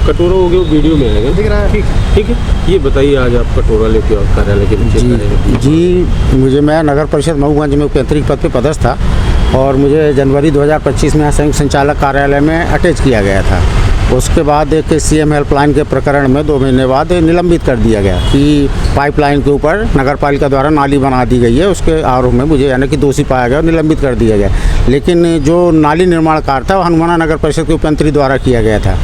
कटोरा हो गया, वीडियो में आएगा, दिख रहा है। ठीक है, ये बताइए आज आप कटोरा लेके और कार्यालय के नीचे जी मुझे मैं नगर परिषद मऊगंज में उपयंत्री पद पे पदस्थ था और मुझे जनवरी 2025 में संयुक्त संचालक कार्यालय में अटैच किया गया था। उसके बाद एक सीएम हेल्पलाइन के प्रकरण में 2 महीने बाद निलंबित कर दिया गया कि पाइपलाइन के ऊपर नगर पालिका द्वारा नाली बना दी गई है। उसके आरोप में मुझे यानी कि दोषी पाया गया और निलंबित कर दिया गया। लेकिन जो नाली निर्माण कार्य था वो हनुमाना नगर परिषद के उपयंत्री द्वारा किया गया था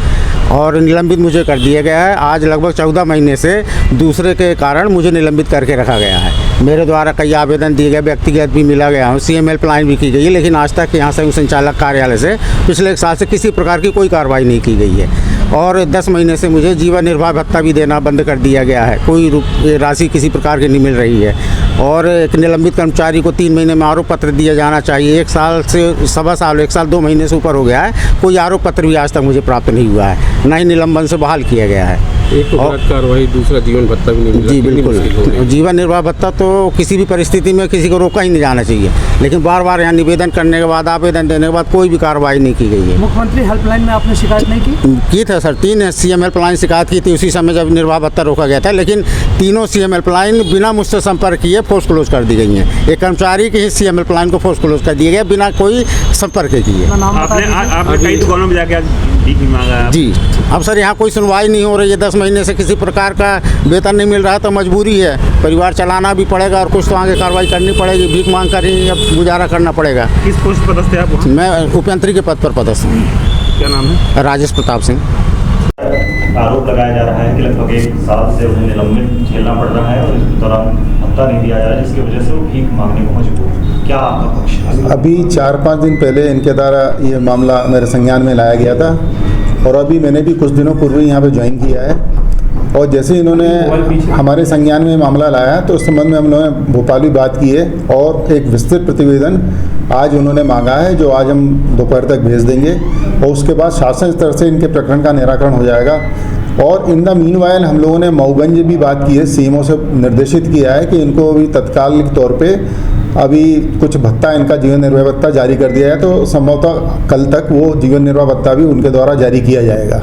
और निलंबित मुझे कर दिया गया है। आज लगभग 14 महीने से दूसरे के कारण मुझे निलंबित करके रखा गया है। मेरे द्वारा कई आवेदन दिए गए, व्यक्तिगत भी मिला गया हूँ, सीएम हेल्पलाइन भी की गई है, लेकिन आज तक यहाँ संयुक्त संचालक कार्यालय से पिछले 1 साल से किसी प्रकार की कोई कार्रवाई नहीं की गई है। और 10 महीने से मुझे जीवन निर्वाह भत्ता भी देना बंद कर दिया गया है। कोई राशि किसी प्रकार की नहीं मिल रही है और एक निलंबित कर्मचारी को 3 महीने में आरोप पत्र दिया जाना चाहिए। 1 साल से सवा साल 1 साल 2 महीने से ऊपर हो गया है, कोई आरोप पत्र भी आज तक मुझे प्राप्त नहीं हुआ है, ना ही निलंबन से बहाल किया गया है। एक तो कार्रवाई, दूसरा जीवन भत्ता भी नहीं मिला। जी बिल्कुल, जीवन निर्वाह भत्ता तो किसी भी परिस्थिति में किसी को रोका ही नहीं जाना चाहिए, लेकिन बार बार यहाँ निवेदन करने के बाद, आवेदन देने के बाद कोई भी कार्रवाई नहीं की गई है। मुख्यमंत्री हेल्पलाइन में आपने शिकायत नहीं की था सर, 3 सीएम हेल्पलाइन शिकायत की थी उसी समय जब निर्वाह भत्ता रोका गया था, लेकिन तीनों सीएम हेल्पलाइन बिना मुझसे संपर्क किए फोर्स क्लोज कर दी गई हैं। एक कर्मचारी की ही सीएम हेल्पलाइन को फोर्स क्लोज कर दिया गया बिना कोई संपर्क किए। आपने कई दुकानों में जाके भीख मांगा? जी, अब सर यहाँ कोई सुनवाई नहीं हो रही है। 10 महीने से किसी प्रकार का वेतन नहीं मिल रहा है तो मजबूरी है, परिवार चलाना भी पड़ेगा और कुछ तो आगे कार्रवाई करनी पड़ेगी। भीख मांग कर ही अब गुजारा करना पड़ेगा। किस पोस्ट पर पदस्थ हैं आप? मैं उपयंत्री के पद पर पदस्थ हूँ। क्या नाम है? राजेश प्रताप सिंह। आरोप लगाया जा रहा है कि लगभग 1 साल से उन्हें निलंबित झेलना पड़ रहा है और इस दौरान भत्ता नहीं दिया जा रहा है, जिसकी वजह से वो भीख मांगने को मजबूर। क्या आपका पक्ष है? अभी 4-5 दिन पहले इनके द्वारा ये मामला मेरे संज्ञान में लाया गया था और अभी मैंने भी कुछ दिनों पूर्व यहाँ पे ज्वाइन किया है और जैसे इन्होंने हमारे संज्ञान में मामला लाया तो उस संबंध में हम लोगों ने भोपाल भी बात की है और एक विस्तृत प्रतिवेदन आज उन्होंने मांगा है जो आज हम दोपहर तक भेज देंगे और उसके बाद शासन स्तर से इनके प्रकरण का निराकरण हो जाएगा। और इन द मीनवाइल हम लोगों ने मऊगंज भी बात की है, सीएमओ से निर्देशित किया है कि इनको भी तत्कालिक तौर पे अभी कुछ भत्ता, इनका जीवन निर्वाह भत्ता जारी कर दिया है तो संभवतः कल तक वो जीवन निर्वाह भत्ता भी उनके द्वारा जारी किया जाएगा।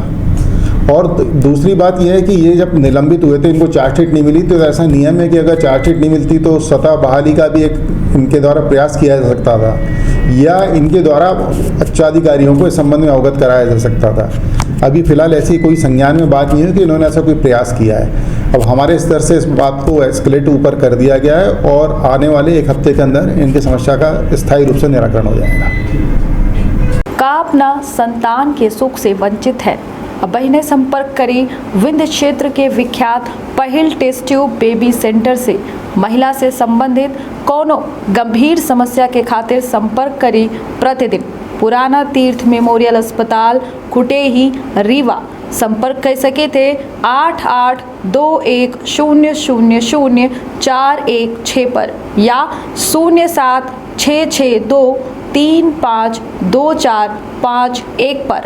और दूसरी बात यह है कि ये जब निलंबित हुए थे इनको चार्जशीट नहीं मिली, तो ऐसा नियम है कि अगर चार्जशीट नहीं मिलती तो स्वतः बहाली का भी एक इनके द्वारा प्रयास किया जा सकता था या इनके द्वारा उच्चाधिकारियों को इस संबंध में अवगत कराया जा सकता था। अभी फिलहाल ऐसी कोई संज्ञान में बात नहीं है कि इन्होंने ऐसा कोई प्रयास किया है। अब हमारे स्तर से इस बात को एस्केलेट ऊपर कर दिया गया है और आने वाले 1 हफ्ते के अंदर इनकी समस्या का स्थायी रूप से निराकरण हो जाएगा। का अपना संतान के सुख से वंचित है? अब बहने संपर्क करी विंध्य क्षेत्र के विख्यात पहल टेस्ट ट्यूब बेबी सेंटर से। महिला से संबंधित कोनो गंभीर समस्या के खातिर संपर्क करी प्रतिदिन पुराना तीर्थ मेमोरियल अस्पताल कुटेही रीवा। संपर्क कर सके थे 8821000416 पर या 076623524551 पर।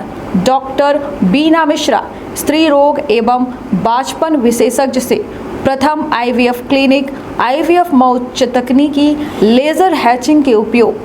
डॉक्टर बीना मिश्रा स्त्री रोग एवं बांझपन विशेषज्ञ से प्रथम आईवीएफ क्लिनिक, आईवीएफ में उच्च तकनीकी लेजर हैचिंग के उपयोग,